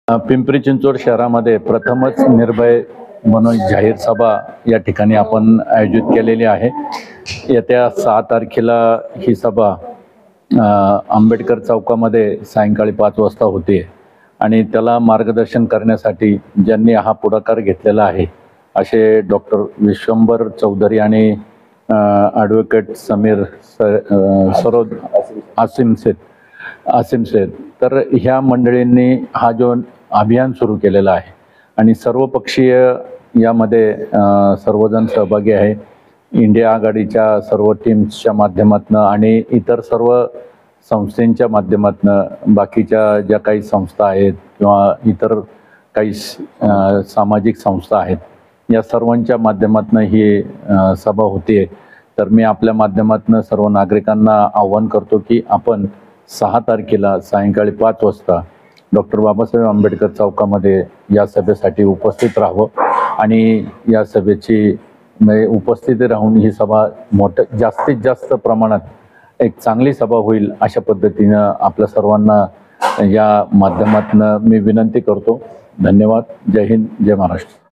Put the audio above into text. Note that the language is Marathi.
पिंपरी चिंचवड शहरामध्ये प्रथमच निर्भय म्हणून जाहीर सभा या ठिकाणी आपण आयोजित केलेली आहे। येत्या 6 तारखेला ही सभा आंबेडकर चौकामध्ये सायंकाळी 5 वाजता होते आणि त्याला मार्गदर्शन करण्यासाठी ज्यांनी हा पुढाकार घेतलेला आहे असे डॉक्टर विश्वंभर चौधरी आणि ॲडव्होकेट समीर सरोद आसिम शेख तर ह्या मंडळींनी हा जो अभियान सुरू केलेला आहे आणि सर्वपक्षीय यामध्ये सर्वजण सहभागी आहे। इंडिया आघाडीच्या सर्व टीम्सच्या माध्यमातून आणि इतर सर्व संस्थांच्या माध्यमातून बाकीच्या ज्या काही संस्था आहेत किंवा इतर काही सामाजिक संस्था आहेत या सर्वांच्या माध्यमातून ही सभा होते। तर मी आपल्या माध्यमातून सर्व नागरिकांना आवाहन करतो की आपण 6 तारखेला सायंकाळी 5 वाजता डॉक्टर बाबासाहेब आंबेडकर चौकामध्ये या सभेसाठी उपस्थित राहावं आणि या सभेची उपस्थिती राहून ही सभा जास्तीत जास्त प्रमाणात एक चांगली सभा होईल अशा पद्धतीनं आपल्या सर्वांना या माध्यमातून मी विनंती करतो। धन्यवाद। जय हिंद, जय महाराष्ट्र।